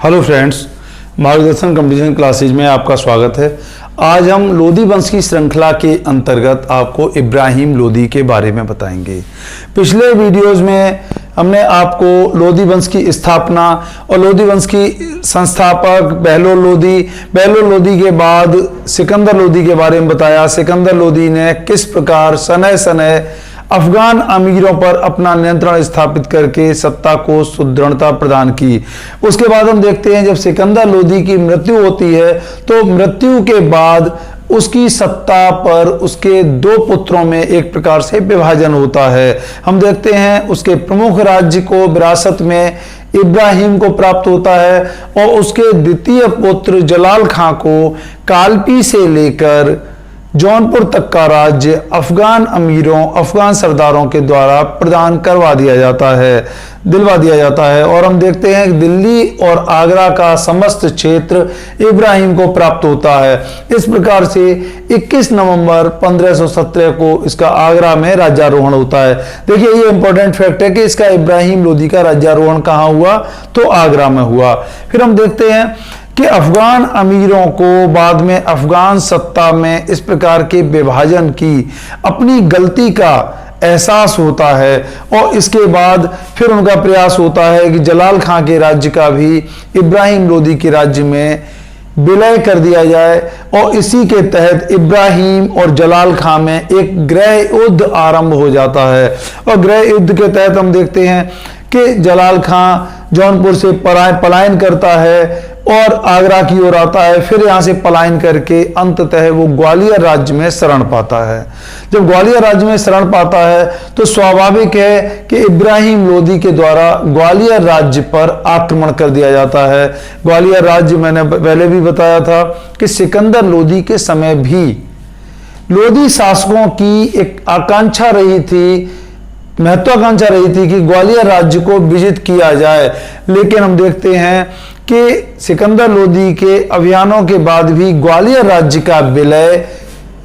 Hello friends, मार्गदर्शन competition classes में आपका स्वागत है। आज हम लोदी वंश की श्रृंखला के अंतर्गत आपको इब्राहिम लोदी के बारे में बताएंगे। पिछले वीडियोस में हमने आपको लोदी वंश की स्थापना और लोदी वंश की संस्थापक बहलोल लोदी के बाद सिकंदर लोदी के बारे में बताया। सिकंदर लोदी ने किस प्रकार सनय सनय अफगान अमीरों पर अपना नियंत्रण स्थापित करके सत्ता को सुदृढ़ता प्रदान की। उसके बाद हम देखते हैं जब सिकंदर लोदी की मृत्यु होती है तो मृत्यु के बाद उसकी सत्ता पर उसके दो पुत्रों में एक प्रकार से विभाजन होता है। हम देखते हैं उसके प्रमुख राज्य को विरासत में इब्राहिम को प्राप्त होता है और उसके द्वितीय पुत्र जलाल खां को कालपी से लेकर जौनपुर तक का राज्य अफगान अमीरों अफगान सरदारों के द्वारा प्रदान दिलवा दिया जाता है। और हम देखते हैं कि दिल्ली और आगरा का समस्त क्षेत्र इब्राहिम को प्राप्त होता है। इस प्रकार से 21 नवंबर 1517 को इसका आगरा में राज्यारोहण होता है। देखिए, ये इंपॉर्टेंट फैक्ट है कि इसका इब्राहिम लोदी का राज्यारोहण कहाँ हुआ, तो आगरा में हुआ। फिर हम देखते हैं कि अफगान अमीरों को बाद में अफगान सत्ता में इस प्रकार के विभाजन की अपनी गलती का एहसास होता है और इसके बाद फिर उनका प्रयास होता है कि जलाल खां के राज्य का भी इब्राहिम लोदी के राज्य में विलय कर दिया जाए और इसी के तहत इब्राहिम और जलाल खां में एक गृह युद्ध आरंभ हो जाता है। और गृह युद्ध के तहत हम देखते हैं कि जलाल खां जौनपुर से पलायन करता है और आगरा की ओर आता है। फिर यहां से पलायन करके अंततः वो ग्वालियर राज्य में शरण पाता है। जब ग्वालियर राज्य में शरण पाता है तो स्वाभाविक है कि इब्राहिम लोदी के द्वारा ग्वालियर राज्य पर आक्रमण कर दिया जाता है। ग्वालियर राज्य मैंने पहले भी बताया था कि सिकंदर लोदी के समय भी लोदी शासकों की एक आकांक्षा रही थी, महत्वाकांक्षा रही थी कि ग्वालियर राज्य को विजित किया जाए। लेकिन हम देखते हैं कि सिकंदर लोदी के अभियानों के बाद भी ग्वालियर राज्य का विलय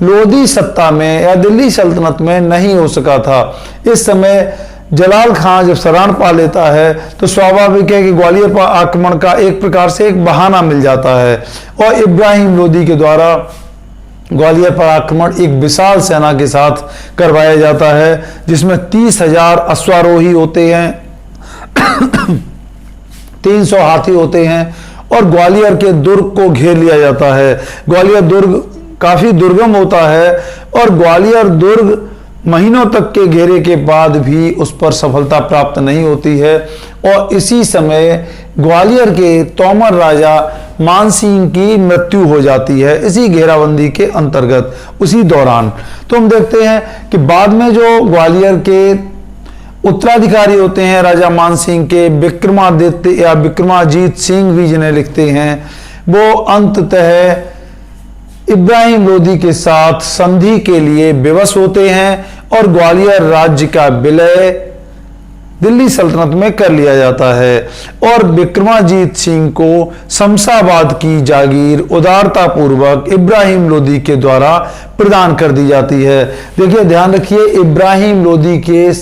लोदी सत्ता में या दिल्ली सल्तनत में नहीं हो सका था। इस समय जलाल खां जब शरण पा लेता है तो स्वाभाविक है कि ग्वालियर पर आक्रमण का एक प्रकार से एक बहाना मिल जाता है और इब्राहिम लोदी के द्वारा ग्वालियर पर आक्रमण एक विशाल सेना के साथ करवाया जाता है, जिसमें 30,000 अश्वारोही होते हैं 300 हाथी होते हैं और ग्वालियर के दुर्ग को घेर लिया जाता है। ग्वालियर दुर्ग काफी दुर्गम होता है और ग्वालियर दुर्ग महीनों तक के घेरे के बाद भी उस पर सफलता प्राप्त नहीं होती है। और इसी समय ग्वालियर के तोमर राजा मानसिंह की मृत्यु हो जाती है इसी घेराबंदी के अंतर्गत उसी दौरान। तो हम देखते हैं कि बाद में जो ग्वालियर के उत्तराधिकारी होते हैं राजा मानसिंह के, विक्रमादित्य या विक्रमाजीत सिंह भी जिन्हें लिखते हैं, वो अंततः इब्राहिम लोदी के साथ संधि के लिए विवश होते हैं और ग्वालियर राज्य का विलय दिल्ली सल्तनत में कर लिया जाता है और विक्रमाजीत सिंह को शमशाबाद की जागीर उदारता पूर्वक इब्राहिम लोदी के द्वारा प्रदान कर दी जाती है। देखिए, ध्यान रखिए, इब्राहिम लोदी के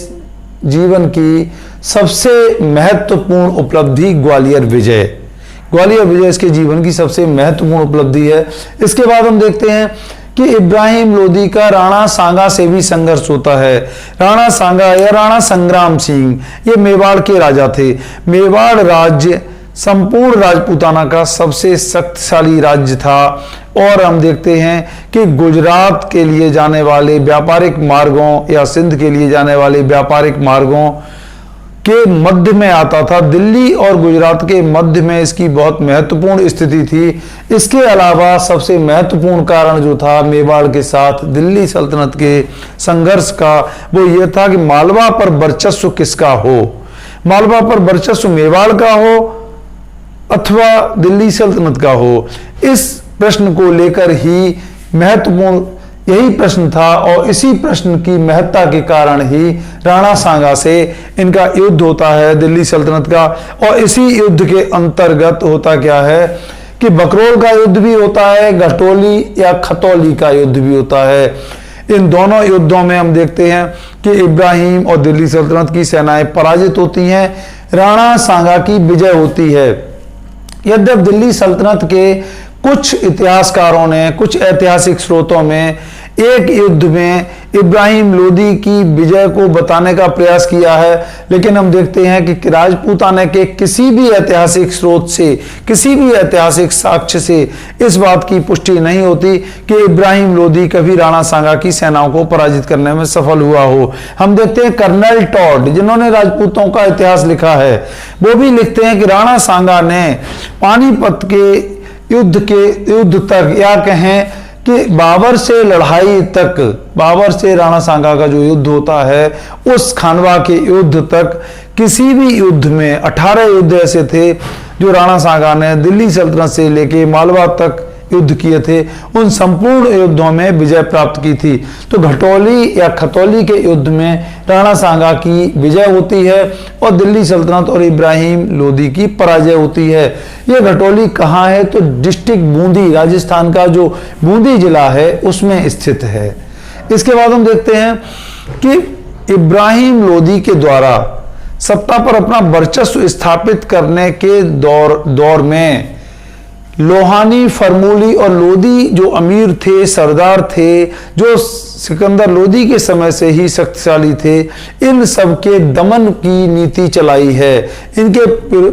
जीवन की सबसे महत्वपूर्ण उपलब्धि ग्वालियर विजय इसके जीवन की सबसे महत्वपूर्ण उपलब्धि है। इसके बाद हम देखते हैं कि इब्राहिम लोदी का राणा सांगा से भी संघर्ष होता है। राणा सांगा या राणा संग्राम सिंह ये मेवाड़ के राजा थे। मेवाड़ राज्य संपूर्ण राजपूताना का सबसे शक्तिशाली राज्य था और हम देखते हैं कि गुजरात के लिए जाने वाले व्यापारिक मार्गों या सिंध के लिए जाने वाले व्यापारिक मार्गों के मध्य में आता था। दिल्ली और गुजरात के मध्य में इसकी बहुत महत्वपूर्ण स्थिति थी। इसके अलावा सबसे महत्वपूर्ण कारण जो था मेवाड़ के साथ दिल्ली सल्तनत के संघर्ष का, वो ये था कि मालवा पर वर्चस्व किसका हो, मालवा पर वर्चस्व मेवाड़ का हो अथवा दिल्ली सल्तनत का हो। इस प्रश्न को लेकर ही महत्वपूर्ण यही प्रश्न था और इसी प्रश्न की महत्ता के कारण ही राणा सांगा से इनका युद्ध होता है दिल्ली सल्तनत का। और इसी युद्ध के अंतर्गत होता क्या है कि बकरोल का युद्ध भी होता है, घटोली या खतौली का युद्ध भी होता है। इन दोनों युद्धों में हम देखते हैं कि इब्राहिम और दिल्ली सल्तनत की सेनाएं पराजित होती हैं, राणा सांगा की विजय होती है। यद्यपि दिल्ली सल्तनत के कुछ इतिहासकारों ने कुछ ऐतिहासिक स्रोतों में एक युद्ध में इब्राहिम लोदी की विजय को बताने का प्रयास किया है, लेकिन हम देखते हैं कि राजपूताना के किसी भी ऐतिहासिक स्रोत से, किसी भी ऐतिहासिक साक्ष्य से इस बात की पुष्टि नहीं होती कि इब्राहिम लोदी कभी राणा सांगा की सेनाओं को पराजित करने में सफल हुआ हो। हम देखते हैं कर्नल टॉड, जिन्होंने राजपूतों का इतिहास लिखा है, वो भी लिखते हैं कि राणा सांगा ने पानीपत के युद्ध तक, या कहें कि बाबर से लड़ाई तक, बाबर से राणा सांगा का जो युद्ध होता है उस खानवा के युद्ध तक, किसी भी युद्ध में 18 युद्ध ऐसे थे जो राणा सांगा ने दिल्ली सल्तनत से लेके मालवा तक युद्ध किए थे, उन संपूर्ण युद्धों में विजय प्राप्त की थी। तो घटौली या खतौली के युद्ध में राणा सांगा की विजय होती है और दिल्ली सल्तनत और इब्राहिम लोदी की पराजय होती है। ये घटौली कहाँ है? तो डिस्ट्रिक्ट बूंदी, राजस्थान का जो बूंदी जिला है उसमें स्थित है। इसके बाद हम देखते हैं कि इब्राहिम लोदी के द्वारा सत्ता पर अपना वर्चस्व स्थापित करने के दौर में लोहानी, फरमूली और लोदी जो अमीर थे, सरदार थे, जो सिकंदर लोदी के समय से ही शक्तिशाली थे, इन सब के दमन की नीति चलाई है। इनके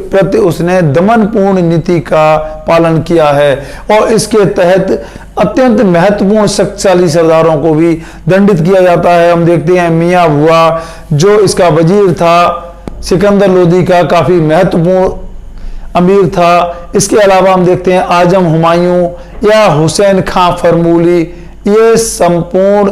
प्रति उसने दमनपूर्ण नीति का पालन किया है और इसके तहत अत्यंत महत्वपूर्ण शक्तिशाली सरदारों को भी दंडित किया जाता है। हम देखते हैं मियाँ भुआ, जो इसका वजीर था सिकंदर लोदी का, काफी महत्वपूर्ण अमीर था। इसके अलावा हम देखते हैं आजम हुमायूं या हुसैन खां फरमूली, ये संपूर्ण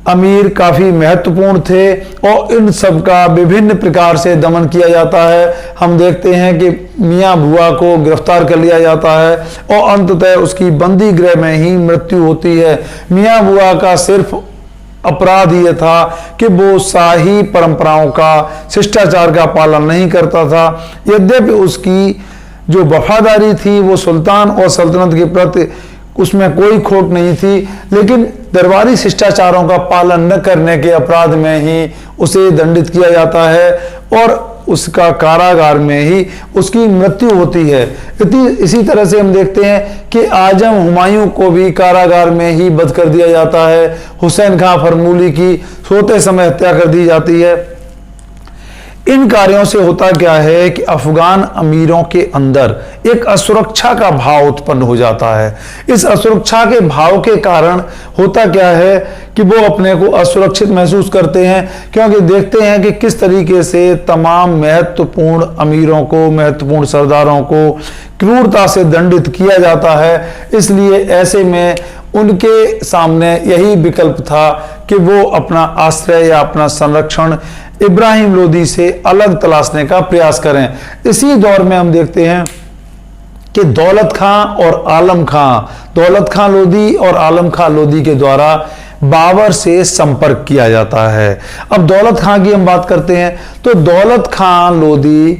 अमीर काफी महत्वपूर्ण थे और इन सब का विभिन्न प्रकार से दमन किया जाता है। हम देखते हैं कि मियाँ भुआ को गिरफ्तार कर लिया जाता है और अंततः उसकी बंदी गृह में ही मृत्यु होती है। मियाँ भुआ का सिर्फ अपराध यह था कि वो शाही परंपराओं का, शिष्टाचार का पालन नहीं करता था। यद्यपि उसकी जो वफादारी थी वो सुल्तान और सल्तनत के प्रति, उसमें कोई खोट नहीं थी, लेकिन दरबारी शिष्टाचारों का पालन न करने के अपराध में ही उसे दंडित किया जाता है और उसका कारागार में ही उसकी मृत्यु होती है। इसी तरह से हम देखते हैं कि आजम हुमायूं को भी कारागार में ही वध कर दिया जाता है। हुसैन खां फरमूली की सोते समय हत्या कर दी जाती है। इन कार्यों से होता क्या है कि अफगान अमीरों के अंदर एक असुरक्षा का भाव उत्पन्न हो जाता है। इस असुरक्षा के भाव के कारण होता क्या है कि वो अपने को असुरक्षित महसूस करते हैं, क्योंकि देखते हैं कि किस तरीके से तमाम महत्वपूर्ण अमीरों को, महत्वपूर्ण सरदारों को क्रूरता से दंडित किया जाता है। इसलिए ऐसे में उनके सामने यही विकल्प था कि वो अपना आश्रय या अपना संरक्षण इब्राहिम लोदी से अलग तलाशने का प्रयास करें। इसी दौर में हम देखते हैं कि दौलत खां और आलम खां, दौलत खां लोदी और आलम खां लोदी के द्वारा बाबर से संपर्क किया जाता है। अब दौलत खां की हम बात करते हैं तो दौलत खां लोदी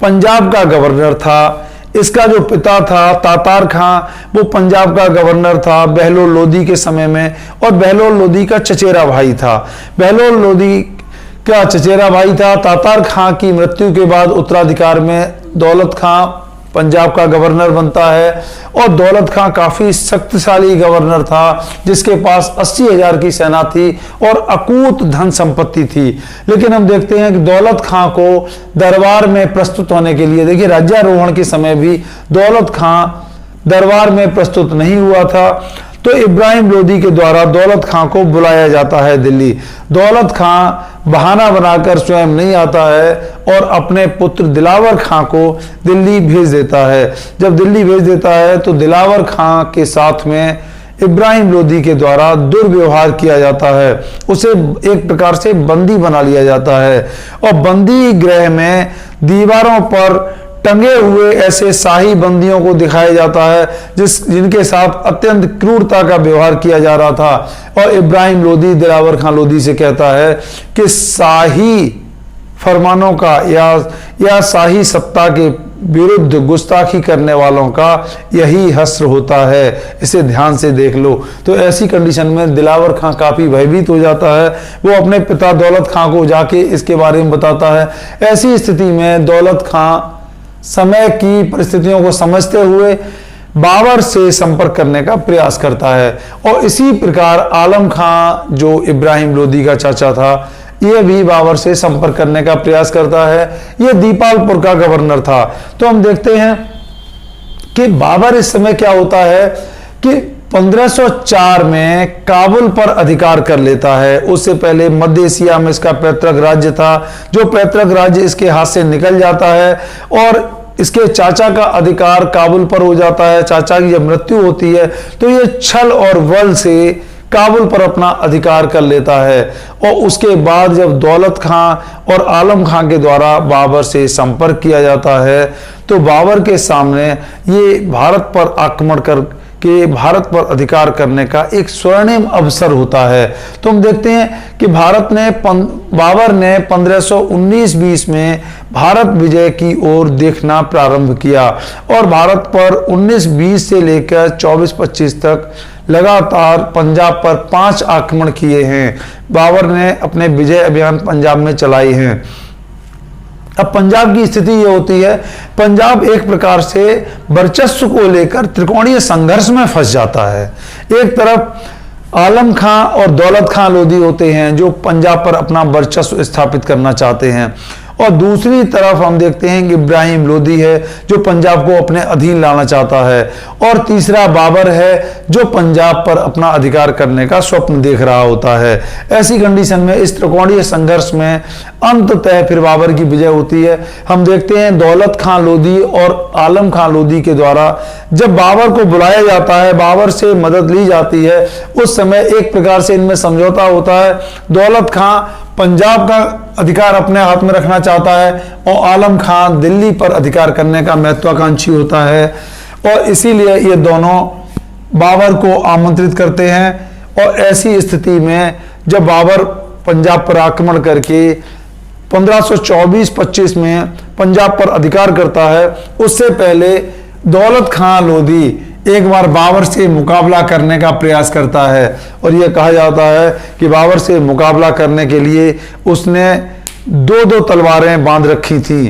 पंजाब का गवर्नर था। इसका जो पिता था तातार खां, वो पंजाब का गवर्नर था बहलोल लोदी के समय में, और बहलोल लोदी का चचेरा भाई था। बहलोल लोदी का चचेरा भाई था। तातार खां की मृत्यु के बाद उत्तराधिकार में दौलत खां पंजाब का गवर्नर बनता है और दौलत खां काफी शक्तिशाली गवर्नर था, जिसके पास 80,000 की सेना थी और अकूत धन संपत्ति थी। लेकिन हम देखते हैं कि दौलत खां को दरबार में प्रस्तुत होने के लिए, देखिए राज्यारोहण के समय भी दौलत खां दरबार में प्रस्तुत नहीं हुआ था, तो इब्राहिम लोदी के द्वारा दौलत खां को बुलाया जाता है दिल्ली। दौलत खां बहाना बनाकर स्वयं नहीं आता है और अपने पुत्र दिलावर खां को दिल्ली भेज देता है। जब दिल्ली भेज देता है तो दिलावर खां के साथ में इब्राहिम लोदी के द्वारा दुर्व्यवहार किया जाता है। उसे एक प्रकार से बंदी बना लिया जाता है और बंदी गृह में दीवारों पर टंगे हुए ऐसे शाही बंदियों को दिखाया जाता है जिनके साथ अत्यंत क्रूरता का व्यवहार किया जा रहा था। और इब्राहिम लोदी दिलावर खां लोदी से कहता है कि शाही फरमानों का या शाही सत्ता के विरुद्ध गुस्ताखी करने वालों का यही हश्र होता है, इसे ध्यान से देख लो। तो ऐसी कंडीशन में दिलावर खां काफी भयभीत हो जाता है। वो अपने पिता दौलत खां को जाके इसके बारे में बताता है। ऐसी स्थिति में दौलत खां समय की परिस्थितियों को समझते हुए बाबर से संपर्क करने का प्रयास करता है। और इसी प्रकार आलम खां जो इब्राहिम लोदी का चाचा था, यह भी बाबर से संपर्क करने का प्रयास करता है। यह दीपालपुर का गवर्नर था। तो हम देखते हैं कि बाबर इस समय क्या होता है कि 1504 में काबुल पर अधिकार कर लेता है। उससे पहले मध्य एशिया में इसका पैतृक राज्य था, जो पैतृक राज्य इसके हाथ से निकल जाता है और इसके चाचा का अधिकार काबुल पर हो जाता है। चाचा की जब मृत्यु होती है तो ये छल और बल से काबुल पर अपना अधिकार कर लेता है। और उसके बाद जब दौलत खां और आलम खां के द्वारा बाबर से संपर्क किया जाता है तो बाबर के सामने ये भारत पर आक्रमण कर के भारत पर अधिकार करने का एक स्वर्णिम अवसर होता है। तो हम देखते हैं कि बाबर ने 1519-20 में भारत विजय की ओर देखना प्रारंभ किया और भारत पर 19-20 से लेकर 24-25 तक लगातार पंजाब पर 5 आक्रमण किए हैं। बाबर ने अपने विजय अभियान पंजाब में चलाए हैं। अब पंजाब की स्थिति यह होती है, पंजाब एक प्रकार से वर्चस्व को लेकर त्रिकोणीय संघर्ष में फंस जाता है। एक तरफ आलम खां और दौलत खां लोदी होते हैं जो पंजाब पर अपना वर्चस्व स्थापित करना चाहते हैं, और दूसरी तरफ हम देखते हैं कि इब्राहिम लोदी है जो पंजाब को अपने अधीन लाना चाहता है, और तीसरा बाबर है जो पंजाब पर अपना अधिकार करने का स्वप्न देख रहा होता है। ऐसी कंडीशन में इस त्रिकोणीय संघर्ष में अंततः फिर बाबर की विजय होती है। हम देखते हैं दौलत खां लोदी और आलम खां लोदी के द्वारा जब बाबर को बुलाया जाता है, बाबर से मदद ली जाती है, उस समय एक प्रकार से इनमें समझौता होता है। दौलत खां पंजाब का अधिकार अपने हाथ में रखना चाहता है और आलम खां दिल्ली पर अधिकार करने का महत्वाकांक्षी होता है, और इसीलिए ये दोनों बाबर को आमंत्रित करते हैं। और ऐसी स्थिति में जब बाबर पंजाब पर आक्रमण करके 1524-25 में पंजाब पर अधिकार करता है, उससे पहले दौलत खां लोदी एक बार बाबर से मुकाबला करने का प्रयास करता है, और यह कहा जाता है कि बाबर से मुकाबला करने के लिए उसने 2-2 तलवारें बांध रखी थी।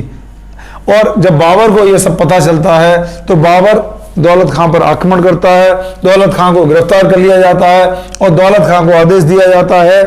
और जब बाबर को यह सब पता चलता है तो बाबर दौलत खां पर आक्रमण करता है। दौलत खां को गिरफ्तार कर लिया जाता है और दौलत खां को आदेश दिया जाता है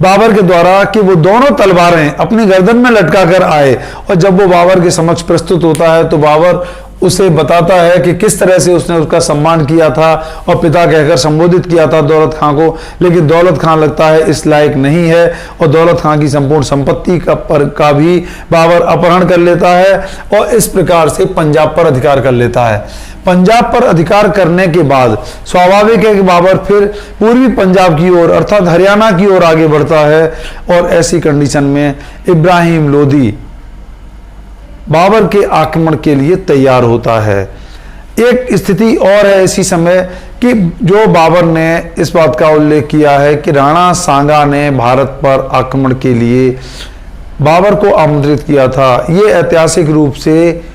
बाबर के द्वारा कि वो दोनों तलवारें अपनी गर्दन में लटका कर आए। और जब वो बाबर के समक्ष प्रस्तुत होता है तो बाबर उसे बताता है कि किस तरह से उसने उसका सम्मान किया था और पिता कहकर संबोधित किया था दौलत खां को, लेकिन दौलत खां लगता है इस लायक नहीं है, और दौलत खां की संपूर्ण संपत्ति का भी बाबर अपहरण कर लेता है और इस प्रकार से पंजाब पर अधिकार कर लेता है। पंजाब पर अधिकार करने के बाद स्वाभाविक है कि बाबर फिर पूर्वी पंजाब की ओर अर्थात हरियाणा की ओर आगे बढ़ता है, और ऐसी कंडीशन में इब्राहिम लोदी बाबर के आक्रमण के लिए तैयार होता है। एक स्थिति और है इसी समय कि जो बाबर ने इस बात का उल्लेख किया है कि राणा सांगा ने भारत पर आक्रमण के लिए बाबर को आमंत्रित किया था। यह ऐतिहासिक रूप से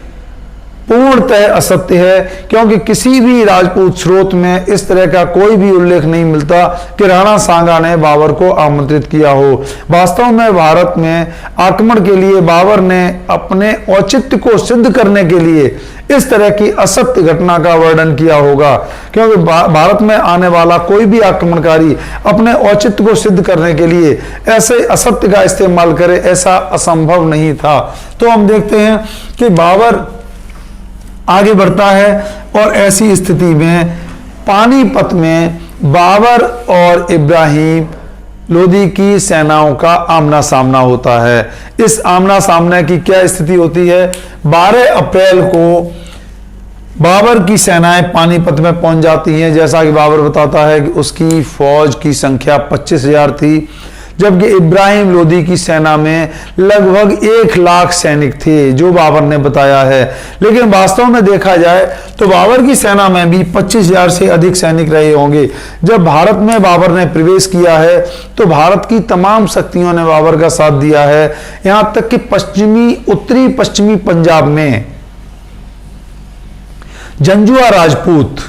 पूर्णतः असत्य है, क्योंकि किसी भी राजपूत स्रोत में इस तरह का कोई भी उल्लेख नहीं मिलता कि राणा सांगा ने बाबर को आमंत्रित किया हो। वास्तव में भारत में आक्रमण के लिए बाबर ने अपने औचित्य को सिद्ध करने के लिए इस तरह की असत्य घटना का वर्णन किया होगा, क्योंकि भारत में आने वाला कोई भी आक्रमणकारी अपने औचित्य को सिद्ध करने के लिए ऐसे असत्य का इस्तेमाल करे, ऐसा असंभव नहीं था। तो हम देखते हैं कि बाबर आगे बढ़ता है और ऐसी स्थिति में पानीपत में बाबर और इब्राहिम लोदी की सेनाओं का आमना सामना होता है। इस आमना सामने की क्या स्थिति होती है? 12 अप्रैल को बाबर की सेनाएं पानीपत में पहुंच जाती हैं। जैसा कि बाबर बताता है कि उसकी फौज की संख्या 25,000 थी, जबकि इब्राहिम लोदी की सेना में लगभग 1 लाख सैनिक थे, जो बाबर ने बताया है। लेकिन वास्तव में देखा जाए तो बाबर की सेना में भी 25,000 से अधिक सैनिक रहे होंगे। जब भारत में बाबर ने प्रवेश किया है तो भारत की तमाम शक्तियों ने बाबर का साथ दिया है, यहां तक कि उत्तरी पश्चिमी पंजाब में जंजुआ राजपूत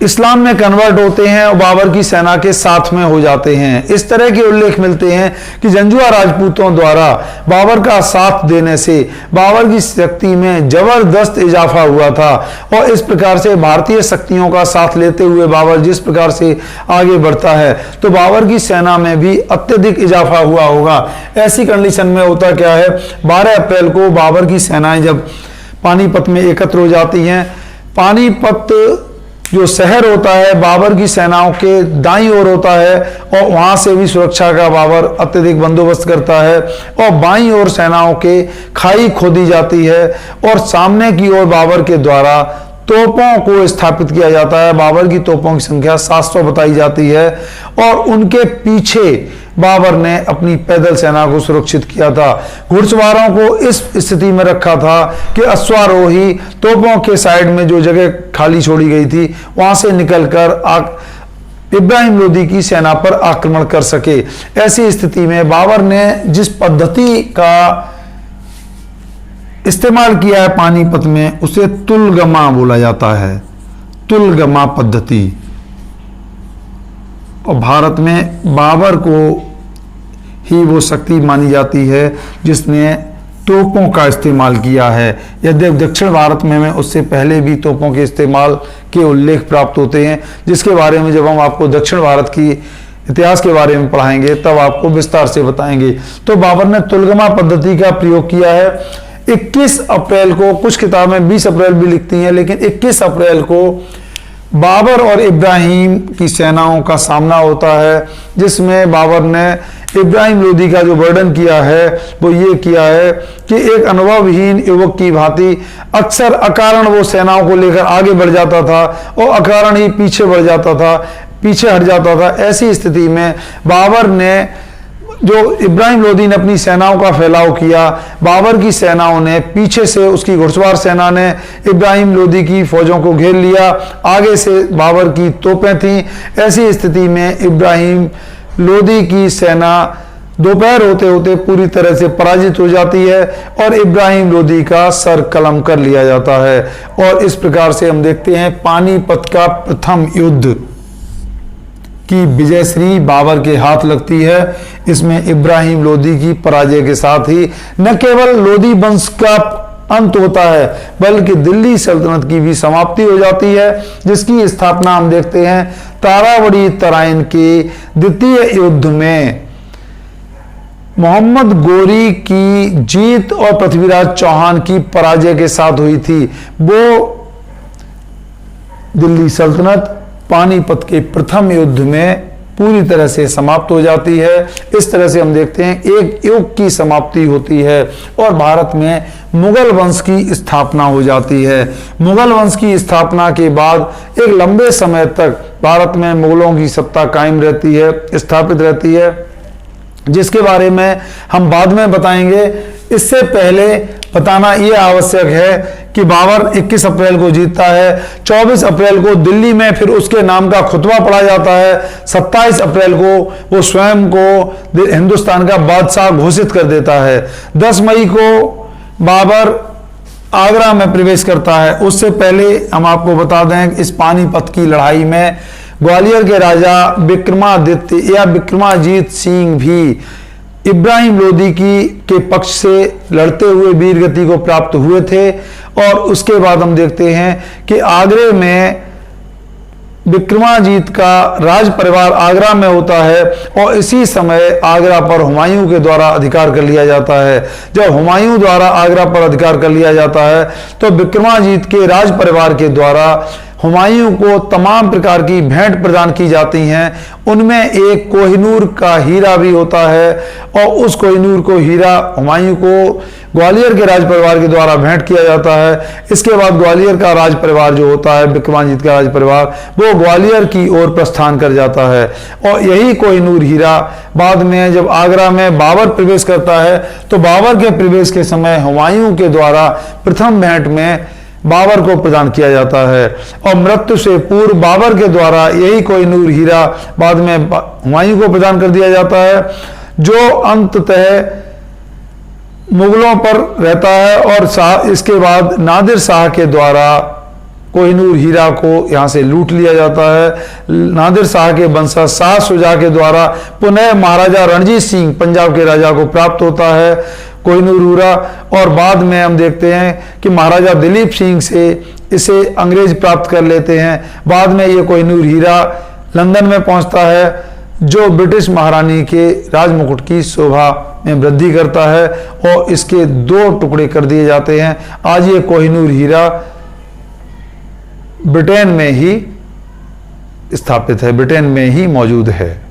इस्लाम में कन्वर्ट होते हैं और बाबर की सेना के साथ में हो जाते हैं। इस तरह के उल्लेख मिलते हैं कि जंजुआ राजपूतों द्वारा बाबर का साथ देने से बाबर की शक्ति में जबरदस्त इजाफा हुआ था और इस प्रकार से भारतीय शक्तियों का साथ लेते हुए बाबर जिस प्रकार से आगे बढ़ता है तो बाबर की सेना में भी अत्यधिक इजाफा हुआ होगा। ऐसी कंडीशन में होता क्या है, 12 अप्रैल को बाबर की सेनाएं जब पानीपत में एकत्र हो जाती हैं, पानीपत जो शहर होता है बाबर की सेनाओं के दाईं ओर होता है और वहां से भी सुरक्षा का बाबर अत्यधिक बंदोबस्त करता है और बाईं ओर सेनाओं के खाई खोदी जाती है और सामने की ओर बाबर के द्वारा तोपों को स्थापित किया जाता है। बाबर की तोपों की संख्या 700 बताई जाती है और उनके पीछे बाबर ने अपनी पैदल सेना को सुरक्षित किया था। घुड़सवारों को इस स्थिति में रखा था कि अश्वारोही तोपों के साइड में जो जगह खाली छोड़ी गई थी वहां से निकलकर इब्राहिम लोदी की सेना पर आक्रमण कर सके। ऐसी स्थिति में बाबर ने जिस पद्धति का इस्तेमाल किया है पानीपत में उसे तुलगमा बोला जाता है, तुलगमा पद्धति। और भारत में बाबर को ही वो शक्ति मानी जाती है जिसने तोपों का इस्तेमाल किया है। यद्यपि दक्षिण भारत में उससे पहले भी तोपों के इस्तेमाल के उल्लेख प्राप्त होते हैं, जिसके बारे में जब हम आपको दक्षिण भारत की इतिहास के बारे में पढ़ाएंगे तब आपको विस्तार से बताएंगे। तो बाबर ने तुलगमा पद्धति का प्रयोग किया है। 21 अप्रैल को, कुछ किताबें 20 अप्रैल भी लिखती हैं, लेकिन 21 अप्रैल को बाबर और इब्राहिम की सेनाओं का सामना होता है, जिसमें बाबर ने इब्राहिम लोदी का जो वर्णन किया है वो ये किया है कि एक अनुभवहीन युवक की भांति अक्सर अकारण वो सेनाओं को लेकर आगे बढ़ जाता था और अकारण ही पीछे बढ़ जाता था, पीछे हट जाता था। ऐसी स्थिति में बाबर ने जो इब्राहिम लोदी ने अपनी सेनाओं का फैलाव किया, बाबर की सेनाओं ने पीछे से, उसकी घुड़सवार सेना ने इब्राहिम लोदी की फौजों को घेर लिया, आगे से बाबर की तोपें थीं। ऐसी स्थिति में इब्राहिम लोदी की सेना दोपहर होते होते पूरी तरह से पराजित हो जाती है और इब्राहिम लोदी का सर कलम कर लिया जाता है। और इस प्रकार से हम देखते हैं पानीपत का प्रथम युद्ध की विजयश्री बाबर के हाथ लगती है। इसमें इब्राहिम लोदी की पराजय के साथ ही न केवल लोदी वंश का अंत होता है बल्कि दिल्ली सल्तनत की भी समाप्ति हो जाती है, जिसकी स्थापना हम देखते हैं तारावड़ी तराइन के द्वितीय युद्ध में मोहम्मद गोरी की जीत और पृथ्वीराज चौहान की पराजय के साथ हुई थी। वो दिल्ली सल्तनत पानीपत के प्रथम युद्ध में पूरी तरह से समाप्त हो जाती है। इस तरह से हम देखते हैं एक युग की समाप्ति होती है और भारत में मुगल वंश की स्थापना हो जाती है। मुगल वंश की स्थापना के बाद एक लंबे समय तक भारत में मुगलों की सत्ता कायम रहती है, स्थापित रहती है, जिसके बारे में हम बाद में बताएंगे। इससे पहले बताना यह आवश्यक है कि बाबर 21 अप्रैल को जीतता है। 24 अप्रैल को दिल्ली में फिर उसके नाम का खुतबा पढ़ा जाता है। 27 अप्रैल को वो स्वयं को हिंदुस्तान का बादशाह घोषित कर देता है। 10 मई को बाबर आगरा में प्रवेश करता है। उससे पहले हम आपको बता दें इस पानीपत की लड़ाई में ग्वालियर के राजा विक्रमादित्य या विक्रमाजीत सिंह भी इब्राहिम लोदी के पक्ष से लड़ते हुए वीरगति को प्राप्त हुए थे। और उसके बाद हम देखते हैं कि आगरे में विक्रमाजीत का राज परिवार आगरा में होता है और इसी समय आगरा पर हुमायूं के द्वारा अधिकार कर लिया जाता है। जब हुमायूं द्वारा आगरा पर अधिकार कर लिया जाता है तो विक्रमाजीत के राज परिवार के द्वारा हुमायूं को तमाम प्रकार की भेंट प्रदान की जाती हैं। उनमें एक कोहिनूर का हीरा भी होता है और उस कोहिनूर को हीरा हुमायूं को ग्वालियर के राज परिवार के द्वारा भेंट किया जाता है। इसके बाद ग्वालियर का राज परिवार जो होता है, विक्रमाजीत का राज परिवार, वो ग्वालियर की ओर प्रस्थान कर जाता है और यही कोहिनूर हीरा बाद में जब आगरा में बाबर प्रवेश करता है तो बाबर के प्रवेश के समय हुमायूं के द्वारा प्रथम भेंट में बाबर को प्रदान किया जाता है और मृत्यु से पूर्व बाबर के द्वारा यही कोहिनूर हीरा बाद में हुमायूं को प्रदान कर दिया जाता है, जो अंततः मुगलों पर रहता है और इसके बाद नादिर शाह के द्वारा कोहिनूर हीरा को यहाँ से लूट लिया जाता है। नादिर शाह के वंशज शाह शुजा के द्वारा पुनः महाराजा रणजीत सिंह पंजाब के राजा को प्राप्त होता है कोहिनूर हीरा। और बाद में हम देखते हैं कि महाराजा दिलीप सिंह से इसे अंग्रेज प्राप्त कर लेते हैं। बाद में ये कोहिनूर हीरा लंदन में पहुंचता है, जो ब्रिटिश महारानी के राजमुकुट की शोभा में वृद्धि करता है और इसके 2 टुकड़े कर दिए जाते हैं। आज ये कोहिनूर हीरा ब्रिटेन में ही स्थापित है, ब्रिटेन में ही मौजूद है।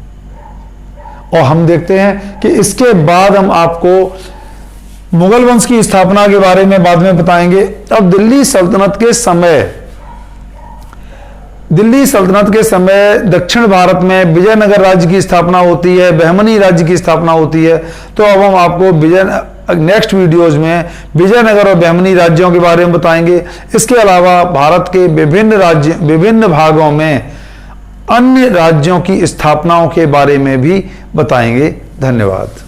और हम देखते हैं कि इसके बाद हम आपको मुगल वंश की स्थापना के बारे में बाद में बताएंगे। अब दिल्ली सल्तनत के समय दक्षिण भारत में विजयनगर राज्य की स्थापना होती है, बहमनी राज्य की स्थापना होती है। तो अब हम आपको नेक्स्ट वीडियोस में विजयनगर और बहमनी राज्यों के बारे में बताएंगे। इसके अलावा भारत के विभिन्न भागों में अन्य राज्यों की स्थापनाओं के बारे में भी बताएंगे। धन्यवाद।